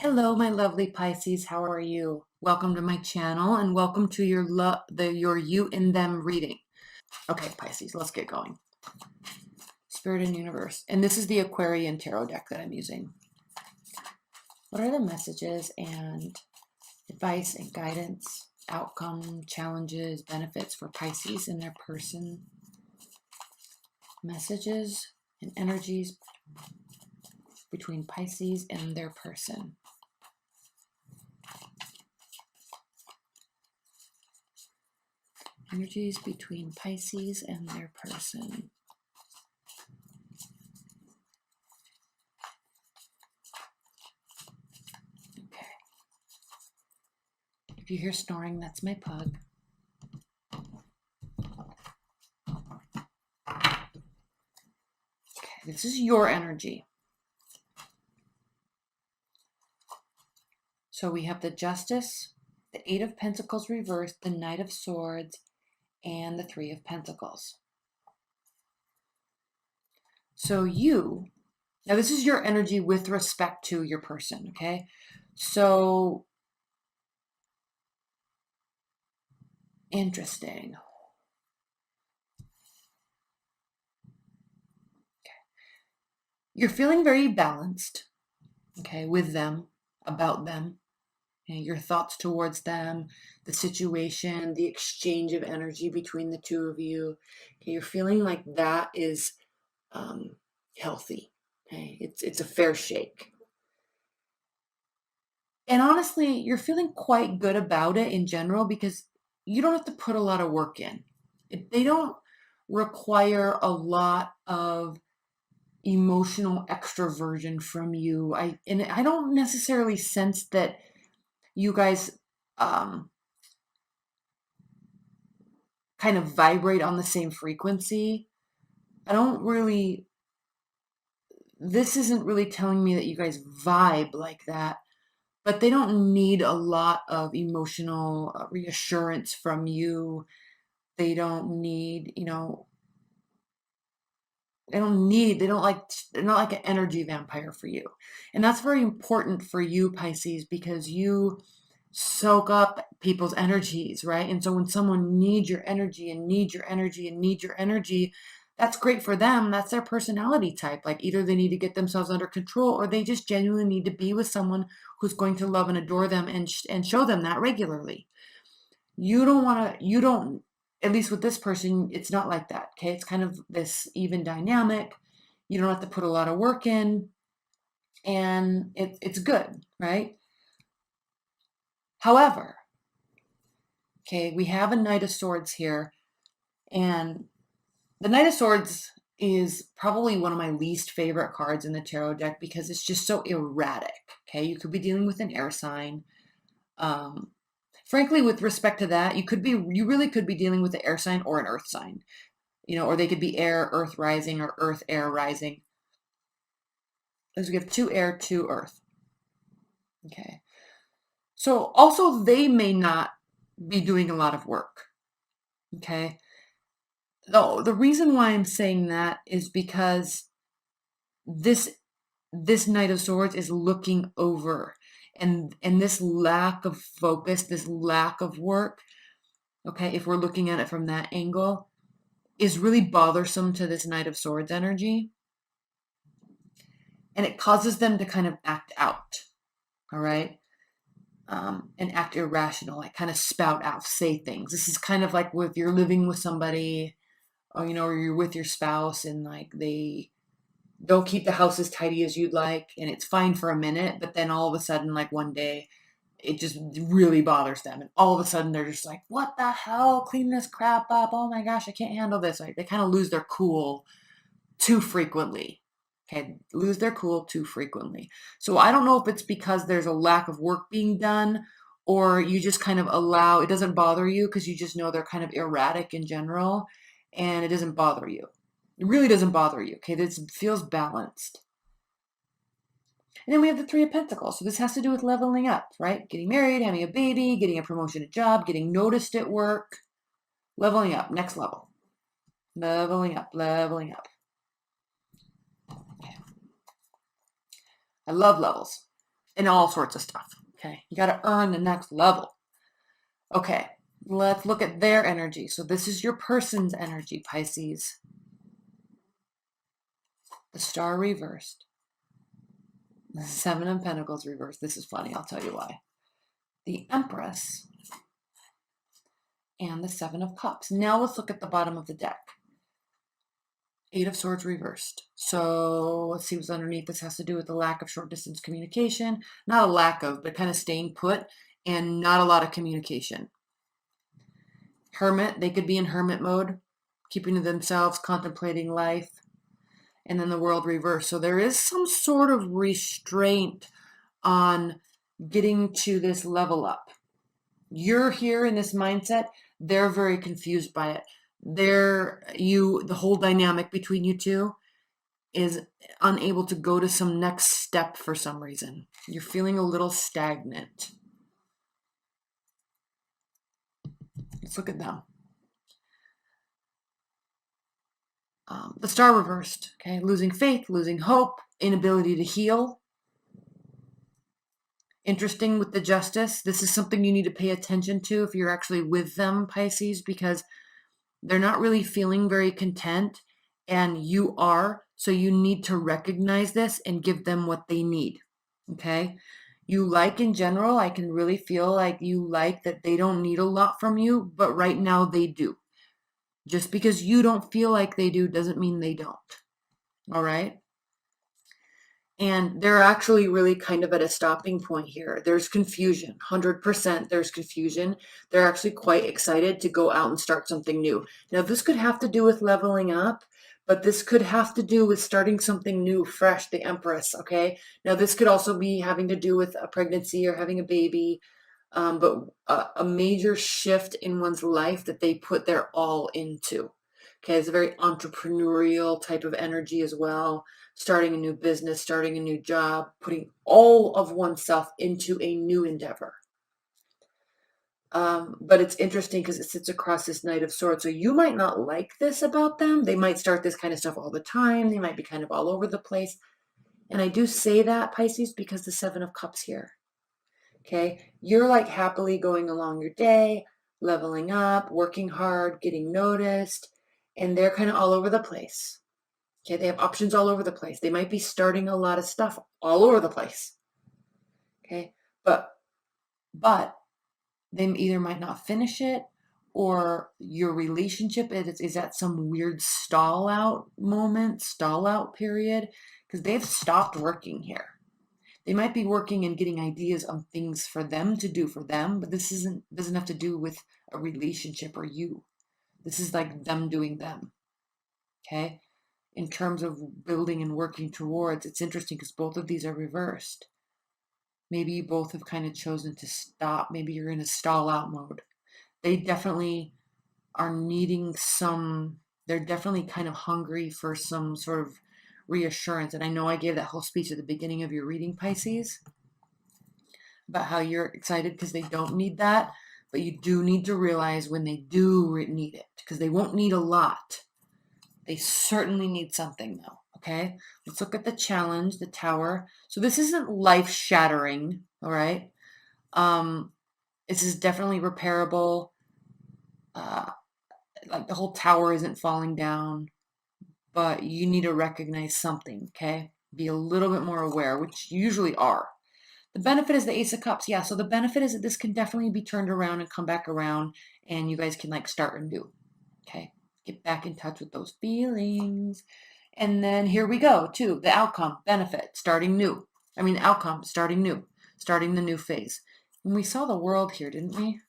Hello, my lovely Pisces. How are you? Welcome to my channel and welcome to your you and them reading. Okay, Pisces, let's get going. Spirit and Universe. And this is the Aquarian Tarot deck that I'm using. What are the messages and advice and guidance, outcome, challenges, benefits for Pisces and their person? Messages and energies between Pisces and their person. Energies between Pisces and their person. Okay. If you hear snoring, that's my pug. Okay, this is your energy. So we have the Justice, the Eight of Pentacles reversed, the Knight of Swords, and the Three of Pentacles. So now this is your energy with respect to your person, okay? So, interesting. Okay. You're feeling very balanced, okay, with them, about them. Okay, your thoughts towards them, the situation, the exchange of energy between the two of you. Okay, you're feeling like that is healthy. Okay, it's a fair shake. And honestly, you're feeling quite good about it in general because you don't have to put a lot of work in. They don't require a lot of emotional extroversion from you. I don't necessarily sense that you guys kind of vibrate on the same frequency. This isn't really telling me that you guys vibe like that, but they don't need a lot of emotional reassurance from you. They don't need, they're not like an energy vampire for you. And that's very important for you, Pisces, because you soak up people's energies, right? And so when someone needs your energy and needs your energy and needs your energy, that's great for them. That's their personality type. Like either they need to get themselves under control or they just genuinely need to be with someone who's going to love and adore them and show them that regularly. You don't, at least with this person, it's not like that. Okay. It's kind of this even dynamic. You don't have to put a lot of work in and it's good, right? However, okay, we have a Knight of Swords here, and the Knight of Swords is probably one of my least favorite cards in the tarot deck because it's just so erratic. Okay, you could be dealing with an air sign. Frankly, with respect to that, you really could be dealing with an air sign or an earth sign, or they could be air, earth rising, or earth, air rising. As we have 2 air, 2 earth. Okay, so also they may not be doing a lot of work. Okay. The reason why I'm saying that is because this Knight of Swords is looking over, and this lack of focus, this lack of work, okay, if we're looking at it from that angle, is really bothersome to this Knight of Swords energy, and it causes them to kind of act out, all right, and act irrational, like kind of spout out, say things. This is kind of like if you're living with somebody, or or you're with your spouse, and like they don't keep the house as tidy as you'd like, and it's fine for a minute, but then all of a sudden, like one day, it just really bothers them, and all of a sudden they're just like, what the hell, clean this crap up, oh my gosh, I can't handle this. Like, they kind of lose their cool too frequently. Okay, lose their cool too frequently. So I don't know if it's because there's a lack of work being done, or you just kind of allow, it doesn't bother you because you just know they're kind of erratic in general, and it doesn't bother you. It really doesn't bother you. Okay, this feels balanced. And then we have the Three of Pentacles. So this has to do with leveling up, right? Getting married, having a baby, getting a promotion at job, getting noticed at work, leveling up, next level. Leveling up, leveling up. Okay. I love levels. and all sorts of stuff. Okay, you got to earn the next level. Okay, let's look at their energy. So this is your person's energy, Pisces. The Star reversed. The Seven of Pentacles reversed. This is funny. I'll tell you why. The Empress and the Seven of Cups. Now let's look at the bottom of the deck. Eight of Swords reversed. So let's see what's underneath. This has to do with the lack of short distance communication. Not a lack of, but kind of staying put and not a lot of communication. Hermit, they could be in hermit mode, keeping to themselves, contemplating life. And then the World reversed. So there is some sort of restraint on getting to this level up. You're here in this mindset. They're very confused by it. The whole dynamic between you two is unable to go to some next step for some reason. You're feeling a little stagnant. Let's look at them. The Star reversed, okay? Losing faith, losing hope, inability to heal. Interesting with the Justice. This is something you need to pay attention to if you're actually with them, Pisces, because they're not really feeling very content, and you are. So you need to recognize this and give them what they need, okay? In general, I can really feel like you like that they don't need a lot from you, but right now they do. Just because you don't feel like they do doesn't mean they don't. All right? And they're actually really kind of at a stopping point here. There's confusion. 100% there's confusion. They're actually quite excited to go out and start something new. Now, this could have to do with leveling up, but this could have to do with starting something new, fresh, the Empress, okay? Now, this could also be having to do with a pregnancy or having a baby, but a major shift in one's life that they put their all into. Okay, it's a very entrepreneurial type of energy as well. Starting a new business, starting a new job, putting all of oneself into a new endeavor. But it's interesting because it sits across this Knight of Swords. So you might not like this about them. They might start this kind of stuff all the time. They might be kind of all over the place. And I do say that, Pisces, because the Seven of Cups here. Okay, you're like happily going along your day, leveling up, working hard, getting noticed, and they're kind of all over the place. Okay, they have options all over the place. They might be starting a lot of stuff all over the place. Okay, but they either might not finish it, or your relationship is at some weird stall out moment, stall out period, because they've stopped working here. They might be working and getting ideas on things for them to do for them, but this doesn't have to do with a relationship or you. This is like them doing them. Okay? In terms of building and working towards, it's interesting because both of these are reversed. Maybe you both have kind of chosen to stop. Maybe you're in a stall out mode. They definitely are needing they're definitely kind of hungry for some sort of reassurance. And I know I gave that whole speech at the beginning of your reading, Pisces, about how you're excited because they don't need that, but you do need to realize when they do need it, because they won't need a lot. They certainly need something though. Okay, let's look at the challenge, the Tower. So this isn't life shattering. All right, this is definitely repairable. Like the whole tower isn't falling down, but you need to recognize something, okay? Be a little bit more aware, which you usually are. The benefit is the Ace of Cups. Yeah, so the benefit is that this can definitely be turned around and come back around, and you guys can like start anew, okay? Get back in touch with those feelings. And then here we go, too. The outcome, benefit, starting new. Outcome, starting new. Starting the new phase. And we saw the World here, didn't we?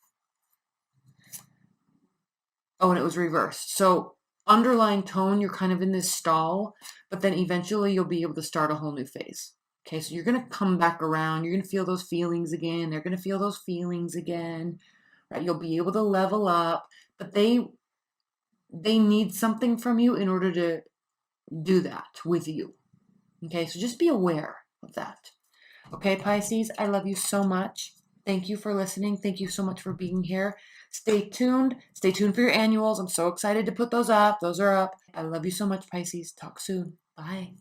Oh, and it was reversed. So underlying tone, you're kind of in this stall, but then eventually you'll be able to start a whole new phase. Okay, so you're going to come back around. You're going to feel those feelings again. They're going to feel those feelings again. Right? You'll be able to level up, but they need something from you in order to do that with you. Okay, so just be aware of that. Okay, Pisces, I love you so much. Thank you for listening. Thank you so much for being here. Stay tuned. Stay tuned for your annuals. I'm so excited to put those up. Those are up. I love you so much, Pisces. Talk soon. Bye.